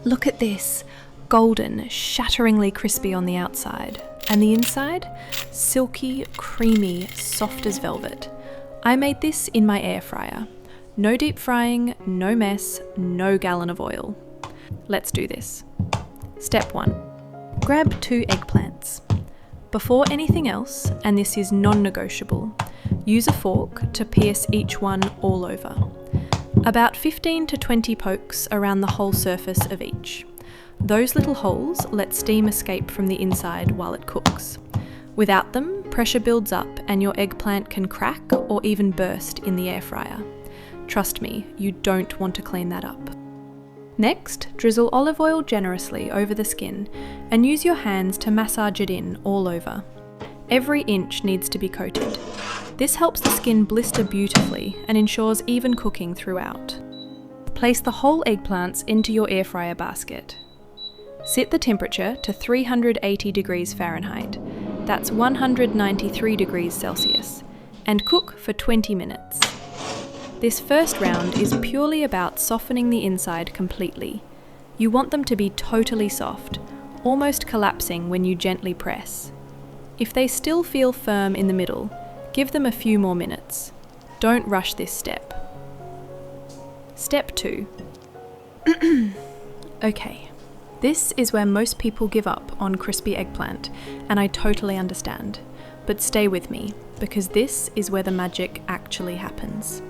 Look at this, golden, shatteringly crispy on the outside, and the inside, silky, creamy, soft as velvet. I made this in my air fryer. No deep frying, no mess, no gallon of oil. Let's do this. Step 1. Grab 2 eggplants. Before anything else, and this is non-negotiable, use a fork to pierce each one all over. About 15 to 20 pokes around the whole surface of each. Those little holes let steam escape from the inside while it cooks. Without them, pressure builds up and your eggplant can crack or even burst in the air fryer. Trust me, you don't want to clean that up. Next, drizzle olive oil generously over the skin and use your hands to massage it in all over. Every inch needs to be coated. This helps the skin blister beautifully and ensures even cooking throughout. Place the whole eggplants into your air fryer basket. Set the temperature to 380 degrees Fahrenheit, that's 193 degrees Celsius, and cook for 20 minutes. This first round is purely about softening the inside completely. You want them to be totally soft, almost collapsing when you gently press. If they still feel firm in the middle, give them a few more minutes. Don't rush this step. Step 2. Okay, this is where most people give up on crispy eggplant, and I totally understand. But stay with me, because this is where the magic actually happens.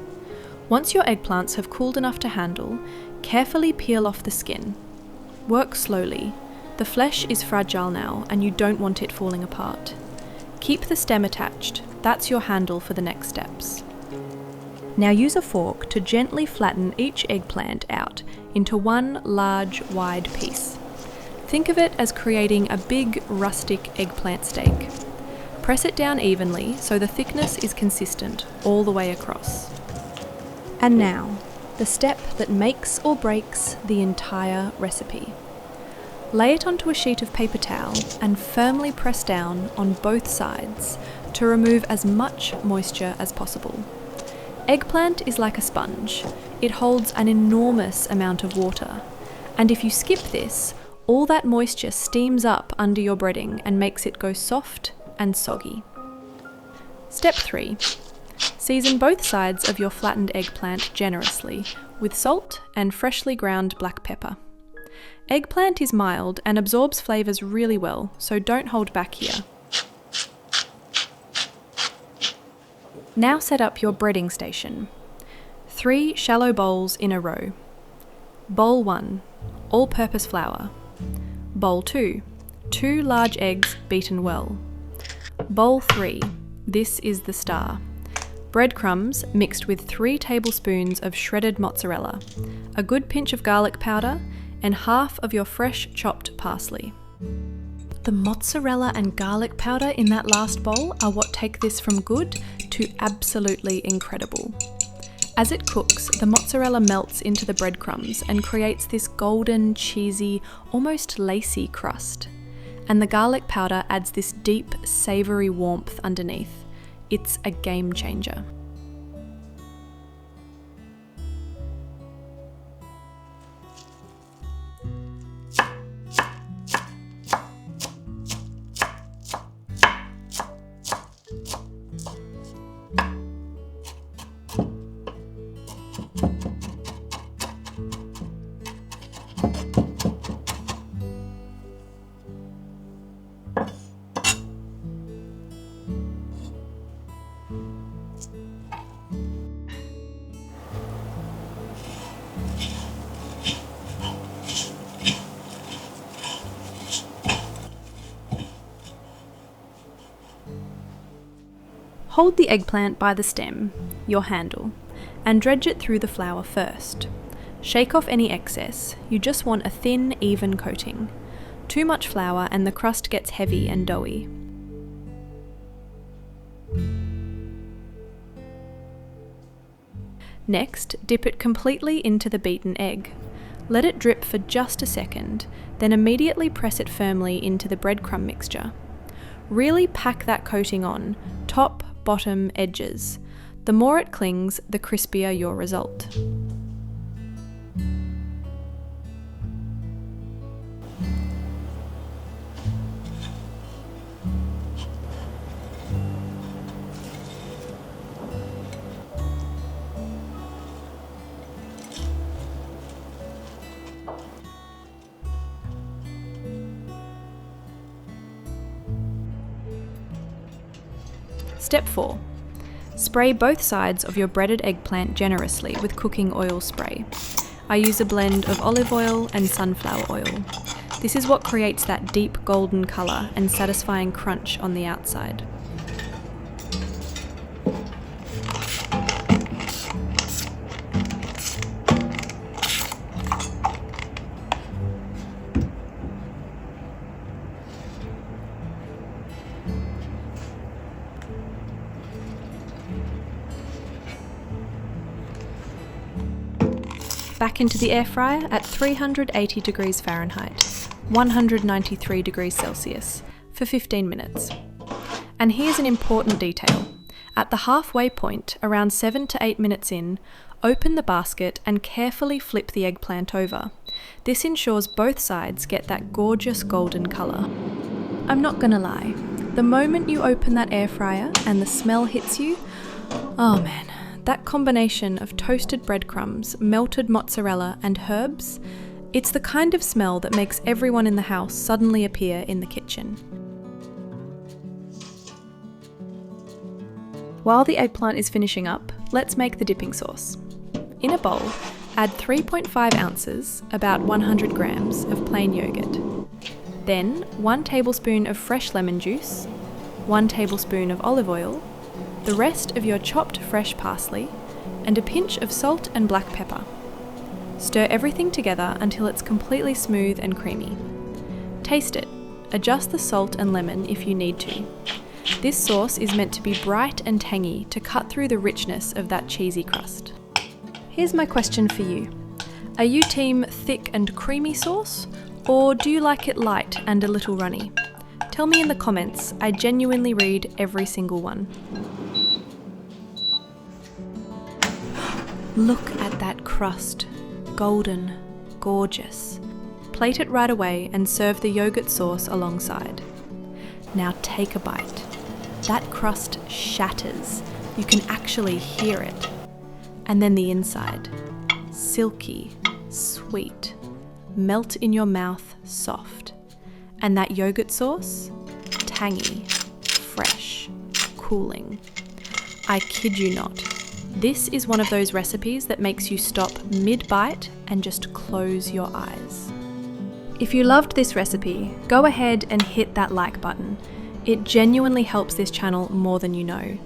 Once your eggplants have cooled enough to handle, carefully peel off the skin. Work slowly. The flesh is fragile now and you don't want it falling apart. Keep the stem attached, that's your handle for the next steps. Now use a fork to gently flatten each eggplant out into one large, wide piece. Think of it as creating a big, rustic eggplant steak. Press it down evenly so the thickness is consistent all the way across. And now, the step that makes or breaks the entire recipe. Lay it onto a sheet of paper towel and firmly press down on both sides to remove as much moisture as possible. Eggplant is like a sponge. It holds an enormous amount of water, and if you skip this, all that moisture steams up under your breading and makes it go soft and soggy. Step 3. Season both sides of your flattened eggplant generously with salt and freshly ground black pepper. Eggplant is mild and absorbs flavours really well, so don't hold back here. Now set up your breading station. 3 shallow bowls in a row. Bowl 1, all-purpose flour. Bowl 2, 2 large eggs beaten well. Bowl 3, this is the star. Breadcrumbs mixed with 3 tablespoons of shredded mozzarella, a good pinch of garlic powder, and half of your fresh chopped parsley. The mozzarella and garlic powder in that last bowl are what take this from good to absolutely incredible. As it cooks, the mozzarella melts into the breadcrumbs and creates this golden, cheesy, almost lacy crust. And the garlic powder adds this deep, savoury warmth underneath. It's a game changer. Hold the eggplant by the stem, your handle, and dredge it through the flour first. Shake off any excess, you just want a thin, even coating. Too much flour and the crust gets heavy and doughy. Next, dip it completely into the beaten egg. Let it drip for just a second, then immediately press it firmly into the breadcrumb mixture. Really pack that coating on, top, bottom, edges. The more it clings, the crispier your result. Step 4. Spray both sides of your breaded eggplant generously with cooking oil spray. I use a blend of olive oil and sunflower oil. This is what creates that deep golden colour and satisfying crunch on the outside. Back into the air fryer at 380 degrees Fahrenheit, 193 degrees Celsius, for 15 minutes. And here's an important detail. At the halfway point, around 7 to 8 minutes in, open the basket and carefully flip the eggplant over. This ensures both sides get that gorgeous golden colour. I'm not gonna lie, the moment you open that air fryer and the smell hits you, oh man, that combination of toasted breadcrumbs, melted mozzarella and herbs, it's the kind of smell that makes everyone in the house suddenly appear in the kitchen. While the eggplant is finishing up, let's make the dipping sauce. In a bowl, add 3.5 ounces, about 100 grams, of plain yogurt. Then 1 tablespoon of fresh lemon juice, 1 tablespoon of olive oil, the rest of your chopped fresh parsley, and a pinch of salt and black pepper. Stir everything together until it's completely smooth and creamy. Taste it. Adjust the salt and lemon if you need to. This sauce is meant to be bright and tangy to cut through the richness of that cheesy crust. Here's my question for you. Are you team thick and creamy sauce, or do you like it light and a little runny? Tell me in the comments. I genuinely read every single one. Look at that crust. Golden, gorgeous. Plate it right away and serve the yogurt sauce alongside. Now take a bite. That crust shatters. You can actually hear it. And then the inside. Silky, sweet, melt in your mouth, soft. And that yogurt sauce? Tangy, fresh, cooling. I kid you not. This is one of those recipes that makes you stop mid-bite and just close your eyes. If you loved this recipe, go ahead and hit that like button. It genuinely helps this channel more than you know.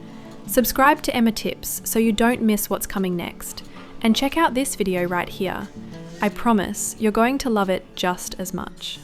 Subscribe to Emma Tips so you don't miss what's coming next. And check out this video right here. I promise you're going to love it just as much.